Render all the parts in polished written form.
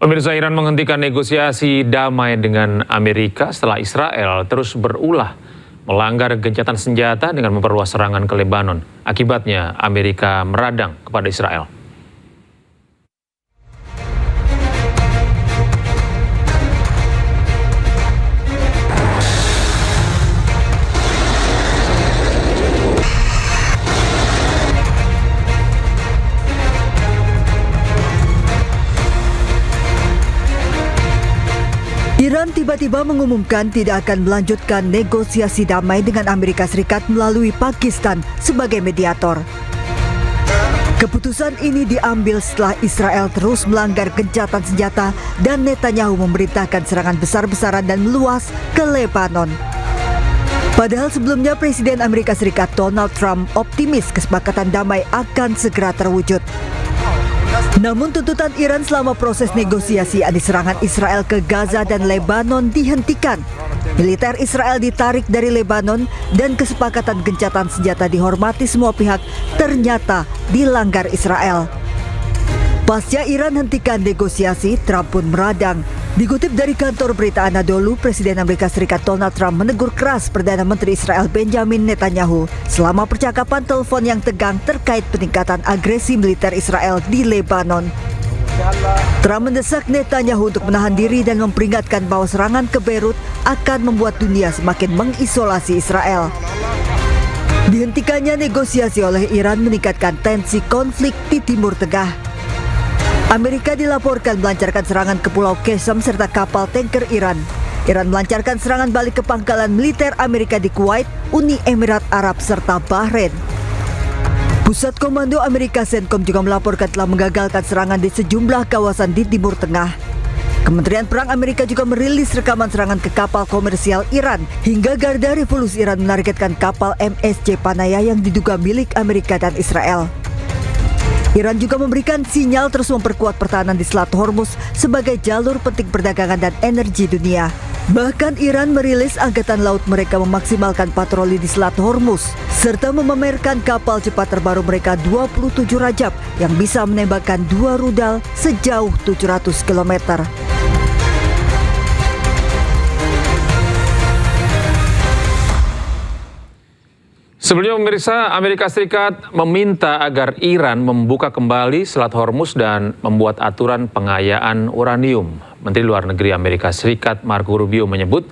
Pemirsa, Iran menghentikan negosiasi damai dengan Amerika setelah Israel terus berulah melanggar gencatan senjata dengan memperluas serangan ke Lebanon. Akibatnya, Amerika meradang kepada Israel. Iran tiba-tiba mengumumkan tidak akan melanjutkan negosiasi damai dengan Amerika Serikat melalui Pakistan sebagai mediator. Keputusan ini diambil setelah Israel terus melanggar gencatan senjata dan Netanyahu memerintahkan serangan besar-besaran dan meluas ke Lebanon. Padahal sebelumnya Presiden Amerika Serikat Donald Trump optimis kesepakatan damai akan segera terwujud. Namun tuntutan Iran selama proses negosiasi yakni serangan Israel ke Gaza dan Lebanon dihentikan. Militer Israel ditarik dari Lebanon dan kesepakatan gencatan senjata dihormati semua pihak ternyata dilanggar Israel. Pasca Iran hentikan negosiasi, Trump pun meradang. Dikutip dari kantor berita Anadolu, Presiden Amerika Serikat Donald Trump menegur keras Perdana Menteri Israel Benjamin Netanyahu selama percakapan telepon yang tegang terkait peningkatan agresi militer Israel di Lebanon. Trump mendesak Netanyahu untuk menahan diri dan memperingatkan bahwa serangan ke Beirut akan membuat dunia semakin mengisolasi Israel. Dihentikannya negosiasi oleh Iran meningkatkan tensi konflik di Timur Tengah. Amerika dilaporkan melancarkan serangan ke Pulau Qesem serta kapal tanker Iran. Iran melancarkan serangan balik ke pangkalan militer Amerika di Kuwait, Uni Emirat Arab, serta Bahrain. Pusat Komando Amerika CENTCOM juga melaporkan telah menggagalkan serangan di sejumlah kawasan di Timur Tengah. Kementerian Perang Amerika juga merilis rekaman serangan ke kapal komersial Iran, hingga Garda Revolusi Iran menargetkan kapal MSC Panaya yang diduga milik Amerika dan Israel. Iran juga memberikan sinyal terus memperkuat pertahanan di Selat Hormuz sebagai jalur penting perdagangan dan energi dunia. Bahkan Iran merilis angkatan laut mereka memaksimalkan patroli di Selat Hormuz, serta memamerkan kapal cepat terbaru mereka 27 Rajab yang bisa menembakkan 2 rudal sejauh 700 km. Sebelumnya, pemirsa, Amerika Serikat meminta agar Iran membuka kembali Selat Hormuz dan membuat aturan pengayaan uranium. Menteri Luar Negeri Amerika Serikat Marco Rubio menyebut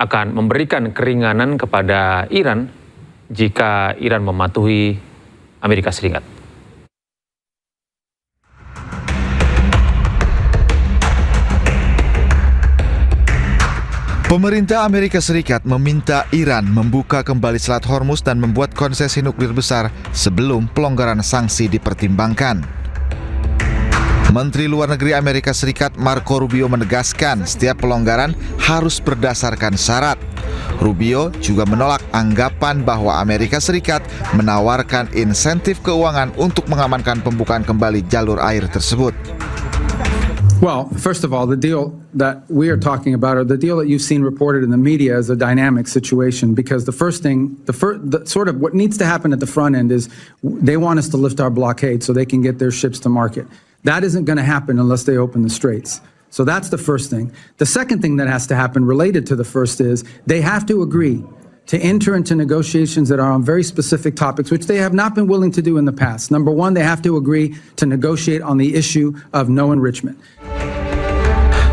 akan memberikan keringanan kepada Iran jika Iran mematuhi Amerika Serikat. Pemerintah Amerika Serikat meminta Iran membuka kembali Selat Hormuz dan membuat konsesi nuklir besar sebelum pelonggaran sanksi dipertimbangkan. Menteri Luar Negeri Amerika Serikat Marco Rubio menegaskan setiap pelonggaran harus berdasarkan syarat. Rubio juga menolak anggapan bahwa Amerika Serikat menawarkan insentif keuangan untuk mengamankan pembukaan kembali jalur air tersebut. Well, first of all, the deal that we are talking about, or the deal that you've seen reported in the media, is a dynamic situation, because the sort of what needs to happen at the front end is they want us to lift our blockade so they can get their ships to market. That isn't going to happen unless they open the straits. So that's the first thing. The second thing that has to happen related to the first is they have to agree to enter into negotiations that are on very specific topics, which they have not been willing to do in the past. Number one, they have to agree to negotiate on the issue of no enrichment.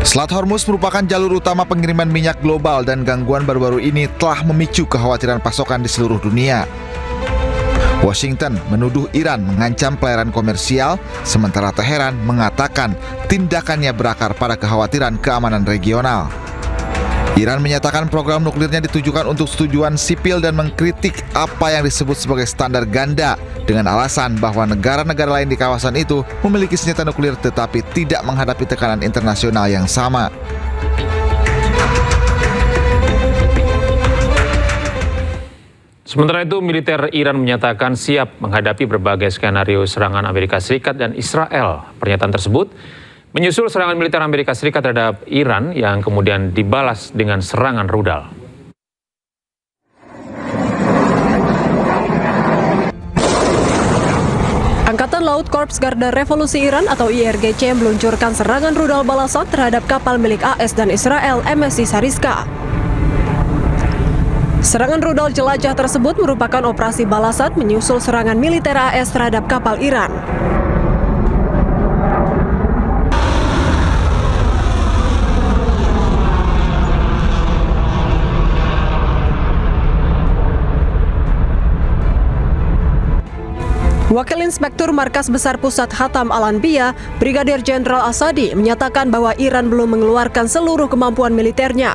Selat Hormuz merupakan jalur utama pengiriman minyak global dan gangguan baru-baru ini telah memicu kekhawatiran pasokan di seluruh dunia. Washington menuduh Iran mengancam pelayaran komersial, sementara Teheran mengatakan tindakannya berakar pada kekhawatiran keamanan regional. Iran menyatakan program nuklirnya ditujukan untuk tujuan sipil dan mengkritik apa yang disebut sebagai standar ganda dengan alasan bahwa negara-negara lain di kawasan itu memiliki senjata nuklir tetapi tidak menghadapi tekanan internasional yang sama. Sementara itu, militer Iran menyatakan siap menghadapi berbagai skenario serangan Amerika Serikat dan Israel. Pernyataan tersebut menyusul serangan militer Amerika Serikat terhadap Iran yang kemudian dibalas dengan serangan rudal. Angkatan Laut Laut Korps Garda Revolusi Iran atau IRGC meluncurkan serangan rudal balasan terhadap kapal milik AS dan Israel MSC Sariska. Serangan rudal jelajah tersebut merupakan operasi balasan menyusul serangan militer AS terhadap kapal Iran. Wakil Inspektur Markas Besar Pusat Hatam Al-Anbiya, Brigadir Jenderal Asadi, menyatakan bahwa Iran belum mengeluarkan seluruh kemampuan militernya.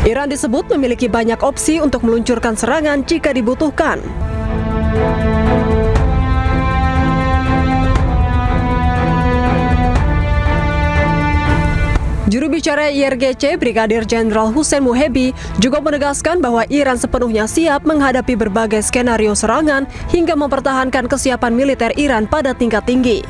Iran disebut memiliki banyak opsi untuk meluncurkan serangan jika dibutuhkan. Juru bicara IRGC, Brigadir Jenderal Hussein Muhebi, juga menegaskan bahwa Iran sepenuhnya siap menghadapi berbagai skenario serangan hingga mempertahankan kesiapan militer Iran pada tingkat tinggi.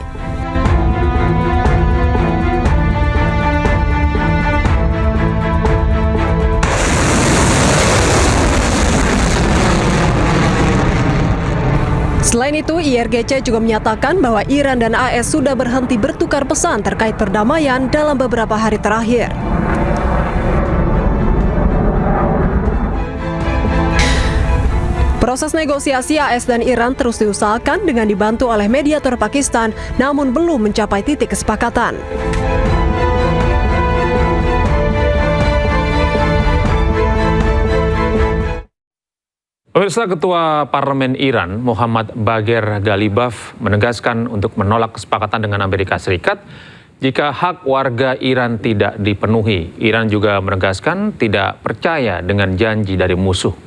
Selain itu, IRGC juga menyatakan bahwa Iran dan AS sudah berhenti bertukar pesan terkait perdamaian dalam beberapa hari terakhir. Proses negosiasi AS dan Iran terus diusahakan dengan dibantu oleh mediator Pakistan, namun belum mencapai titik kesepakatan. Pemirsa, Ketua Parlemen Iran, Mohammad Bagher Ghalibaf, menegaskan untuk menolak kesepakatan dengan Amerika Serikat jika hak warga Iran tidak dipenuhi. Iran juga menegaskan tidak percaya dengan janji dari musuh.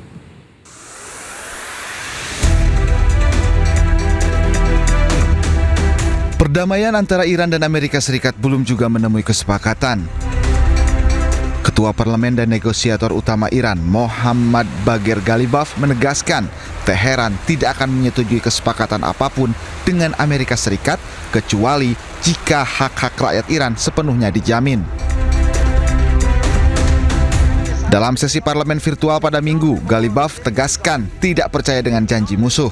Perdamaian antara Iran dan Amerika Serikat belum juga menemui kesepakatan. Ketua Parlemen dan negosiator utama Iran, Mohammad Bagher Ghalibaf, menegaskan Teheran tidak akan menyetujui kesepakatan apapun dengan Amerika Serikat kecuali jika hak-hak rakyat Iran sepenuhnya dijamin. Dalam sesi parlemen virtual pada Minggu, Ghalibaf tegaskan tidak percaya dengan janji musuh.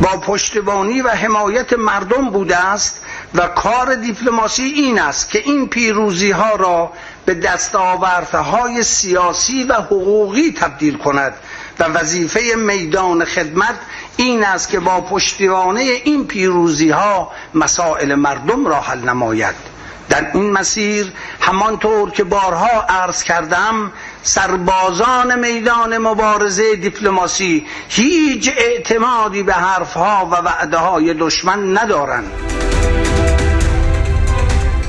با پشتیبانی و حمایت مردم بوده است و کار دیپلماسی این است که این پیروزی ها را به دستاوردهای سیاسی و حقوقی تبدیل کند و وظیفه میدان خدمت این است که با پشتیبانی این پیروزی ها مسائل مردم را حل نماید. در این مسیر همانطور که بارها عرض کردم سربازان میدان مبارزه دیپلماسی هیچ اعتمادی به حرفها و وعده‌های دشمن ندارند.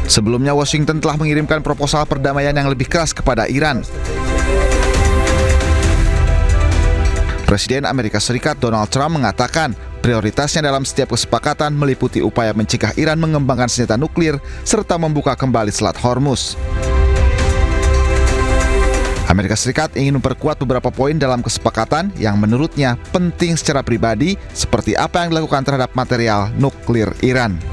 Sebelumnya, Washington telah mengirimkan proposal perdamaian yang lebih keras kepada Iran. Presiden Amerika Serikat Donald Trump mengatakan prioritasnya dalam setiap kesepakatan meliputi upaya mencegah Iran mengembangkan senjata nuklir serta membuka kembali Selat Hormuz. Amerika Serikat ingin memperkuat beberapa poin dalam kesepakatan yang menurutnya penting secara pribadi, seperti apa yang dilakukan terhadap material nuklir Iran.